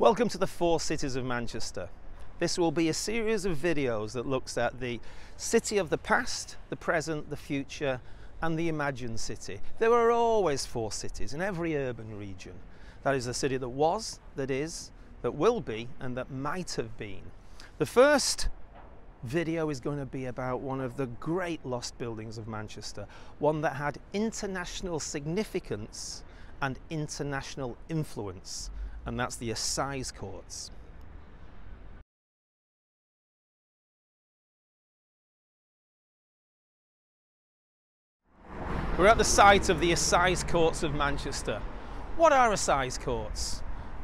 Welcome to the Four Cities of Manchester. This will be a series of videos that looks at the city of the past, the present, the future and the imagined city. There are always four cities in every urban region. That is the city that was, that is, that will be and that might have been. The first video is going to be about one of the great lost buildings of Manchester, one that had international significance and international influence, and that's the Assize courts. We're at the site of the Assize courts of Manchester. What are Assize courts?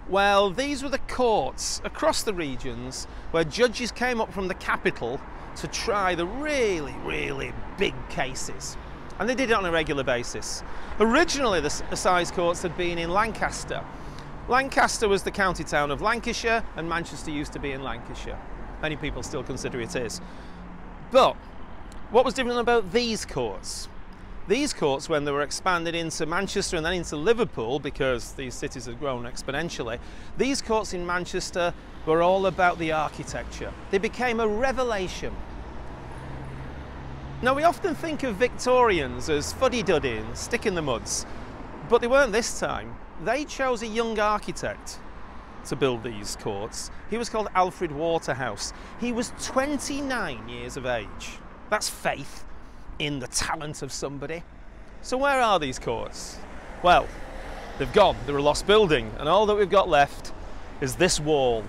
Well, these were the courts across the regions where judges came up from the capital to try the really big cases. And they did it on a regular basis. Originally, the Assize courts had been in Lancaster. Lancaster was the county town of Lancashire, and Manchester used to be in Lancashire. Many people still consider it is. But what was different about these courts? These courts, when they were expanded into Manchester and then into Liverpool, because these cities had grown exponentially, these courts in Manchester were all about the architecture. They became a revelation. Now, we often think of Victorians as fuddy-duddy and stick in the muds, but they weren't this time. They chose a young architect to build these courts. He was called Alfred Waterhouse. He was 29 years of age. That's faith in the talent of somebody. So where are these courts? Well, they've gone. They're a lost building, and all that we've got left is this wall,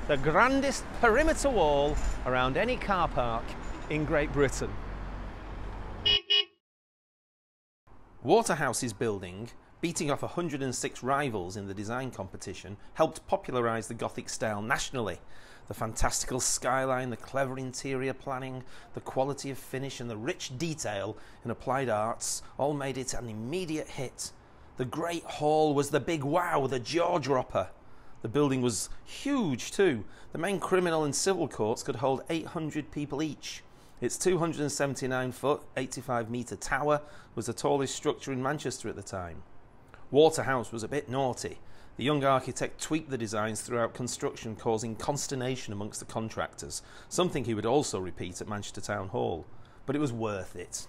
the grandest perimeter wall around any car park in Great Britain. Waterhouse's building, beating off 106 rivals in the design competition, helped popularise the Gothic style nationally. The fantastical skyline, the clever interior planning, the quality of finish and the rich detail in applied arts all made it an immediate hit. The Great Hall was the big wow, the jaw-dropper. The building was huge too. The main criminal and civil courts could hold 800 people each. Its 279-foot, 85-metre tower was the tallest structure in Manchester at the time. Waterhouse was a bit naughty. The young architect tweaked the designs throughout construction, causing consternation amongst the contractors, something he would also repeat at Manchester Town Hall. But it was worth it.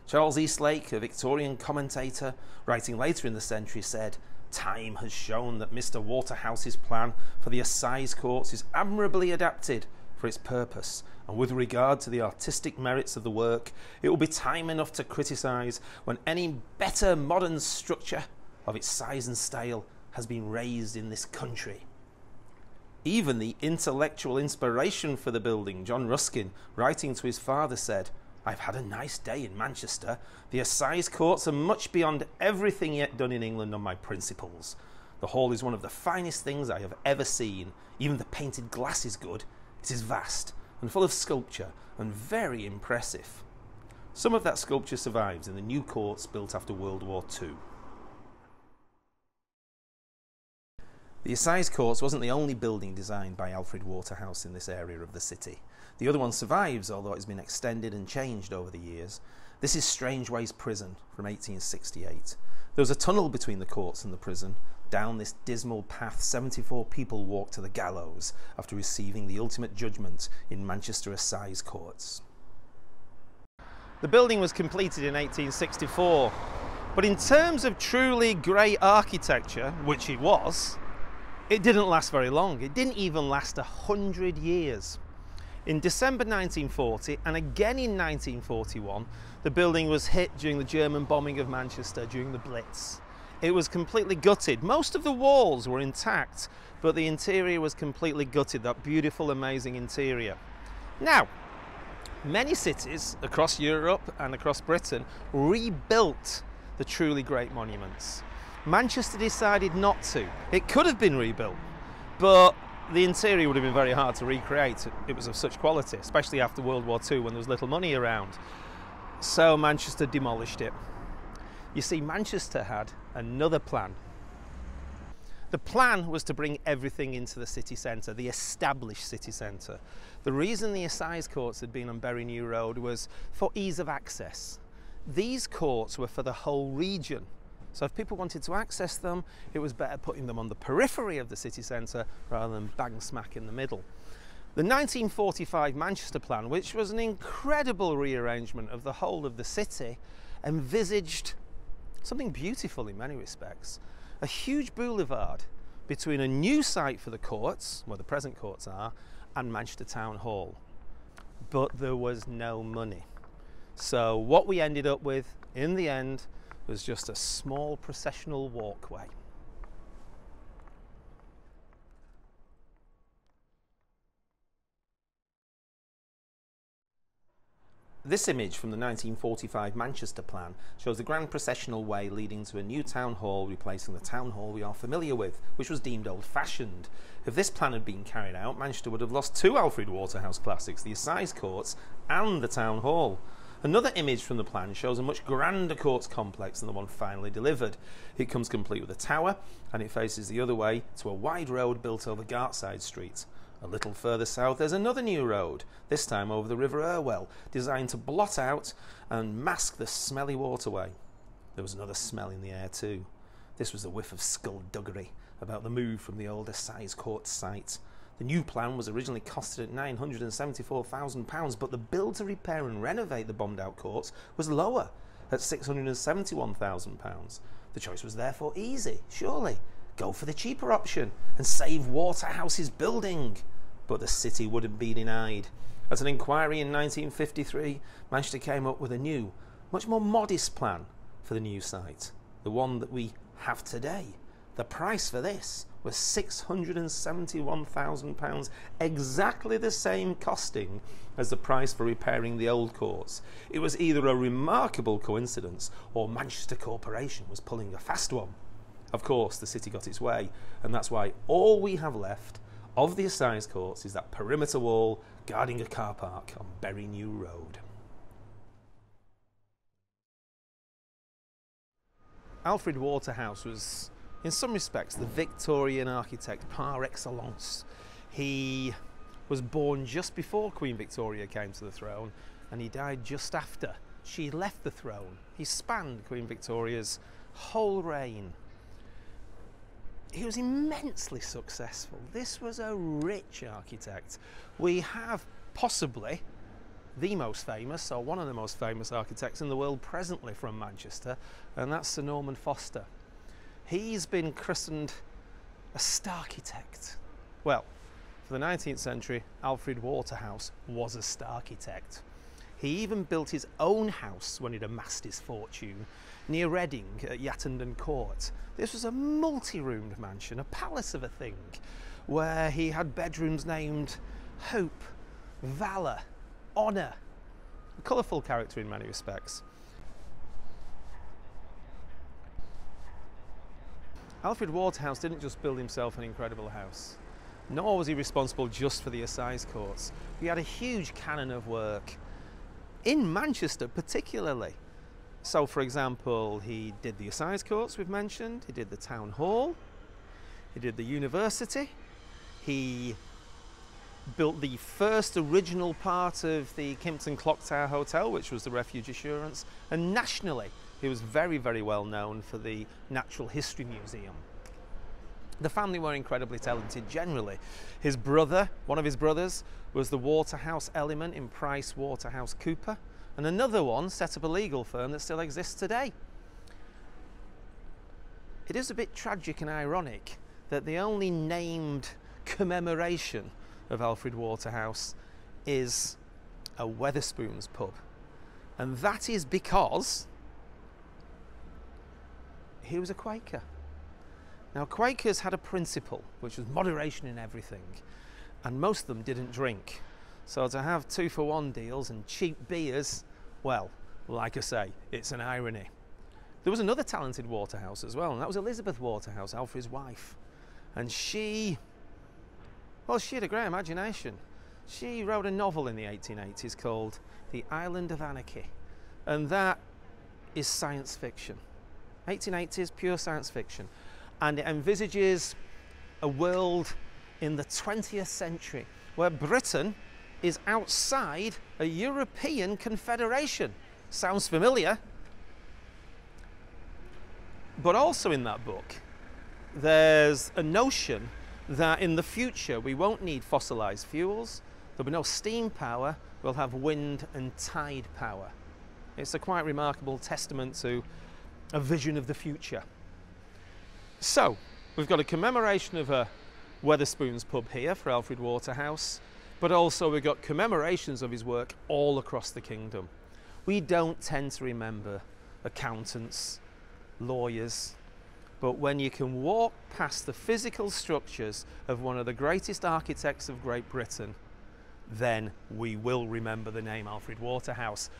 Charles Eastlake, a Victorian commentator, writing later in the century, said, "Time has shown that Mr. Waterhouse's plan for the Assize courts is admirably adapted for its purpose, and with regard to the artistic merits of the work, it will be time enough to criticise when any better modern structure of its size and style has been raised in this country." Even the intellectual inspiration for the building, John Ruskin, writing to his father, said, "I've had a nice day in Manchester. The Assize courts are much beyond everything yet done in England on my principles. The hall is one of the finest things I have ever seen. Even the painted glass is good. It is vast and full of sculpture and very impressive." Some of that sculpture survives in the new courts built after World War II. The Assize courts wasn't the only building designed by Alfred Waterhouse in this area of the city. The other one survives, although it's been extended and changed over the years. This is Strangeways Prison from 1868. There was a tunnel between the courts and the prison. Down this dismal path, 74 people walked to the gallows after receiving the ultimate judgment in Manchester Assize courts. The building was completed in 1864, but in terms of truly great architecture, which it was, it didn't last very long. It didn't even last 100 years. In December 1940 and again in 1941, the building was hit during the German bombing of Manchester during the Blitz. It was completely gutted. Most of the walls were intact, but the interior was completely gutted, that beautiful, amazing interior. Now, many cities across Europe and across Britain rebuilt the truly great monuments. Manchester decided not to. It could have been rebuilt, but the interior would have been very hard to recreate. It was of such quality, especially after World War II when there was little money around. So Manchester demolished it. You see, Manchester had another plan. The plan was to bring everything into the city centre, the established city centre. The reason the Assize courts had been on Bury New Road was for ease of access. These courts were for the whole region. So if people wanted to access them, it was better putting them on the periphery of the city centre rather than bang smack in the middle. The 1945 Manchester plan, which was an incredible rearrangement of the whole of the city, envisaged something beautiful in many respects. A huge boulevard between a new site for the courts, where the present courts are, and Manchester Town Hall. But there was no money. So what we ended up with, in the end, was just a small processional walkway. This image from the 1945 Manchester plan shows the grand processional way leading to a new town hall replacing the town hall we are familiar with, which was deemed old-fashioned. If this plan had been carried out, Manchester would have lost two Alfred Waterhouse classics, the Assize courts and the town hall. Another image from the plan shows a much grander courts complex than the one finally delivered. It comes complete with a tower, and it faces the other way to a wide road built over Gartside Street. A little further south there's another new road, this time over the River Irwell, designed to blot out and mask the smelly waterway. There was another smell in the air too. This was a whiff of skullduggery about the move from the old Assize Court site. The new plan was originally costed at £974,000, but the build to repair and renovate the bombed out courts was lower, at £671,000. The choice was therefore easy, surely. Go for the cheaper option and save Waterhouse's building. But the city wouldn't be denied. At an inquiry in 1953, Manchester came up with a new, much more modest plan for the new site, the one that we have today. The price for this was £671,000, exactly the same costing as the price for repairing the old courts. It was either a remarkable coincidence or Manchester Corporation was pulling a fast one. Of course, the city got its way, and that's why all we have left of the Assize courts is that perimeter wall guarding a car park on Bury New Road. Alfred Waterhouse was, in some respects, the Victorian architect par excellence. He was born just before Queen Victoria came to the throne, and he died just after she left the throne. He spanned Queen Victoria's whole reign. He was immensely successful. This was a rich architect. We have possibly the most famous, or one of the most famous architects in the world presently from Manchester, and that's Sir Norman Foster. He's been christened a starchitect. Well, for the 19th century, Alfred Waterhouse was a starchitect. He even built his own house when he'd amassed his fortune near Reading at Yattendon Court. This was a multi-roomed mansion, a palace of a thing, where he had bedrooms named Hope, Valour, Honour. A colourful character in many respects. Alfred Waterhouse didn't just build himself an incredible house, nor was he responsible just for the Assize courts. He had a huge canon of work in Manchester particularly. So for example, he did the Assize courts we've mentioned, he did the town hall, he did the university, he built the first original part of the Kimpton Clock Tower Hotel, which was the Refuge Assurance, and nationally he was very, very well known for the Natural History Museum. The family were incredibly talented generally. His brother, one of his brothers, was the Waterhouse element in Price Waterhouse Cooper, and another one set up a legal firm that still exists today. It is a bit tragic and ironic that the only named commemoration of Alfred Waterhouse is a Wetherspoons pub, and that is because he was a Quaker. Now, Quakers had a principle, which was moderation in everything, and most of them didn't drink. So to have 2-for-1 deals and cheap beers, well, like I say, it's an irony. There was another talented Waterhouse as well, and that was Elizabeth Waterhouse, Alfred's wife. And she had a great imagination. She wrote a novel in the 1880s called The Island of Anarchy, and that is science fiction. 1880s, pure science fiction. And it envisages a world in the 20th century where Britain is outside a European confederation. Sounds familiar? But also in that book, there's a notion that in the future we won't need fossilized fuels, there'll be no steam power, we'll have wind and tide power. It's a quite remarkable testament to a vision of the future. So, we've got a commemoration of a Wetherspoons pub here for Alfred Waterhouse, but also we've got commemorations of his work all across the kingdom. We don't tend to remember accountants, lawyers, but when you can walk past the physical structures of one of the greatest architects of Great Britain, then we will remember the name Alfred Waterhouse.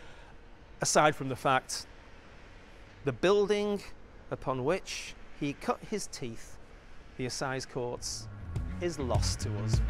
Aside from the fact, the building upon which he cut his teeth, the Assize Courts, is lost to us.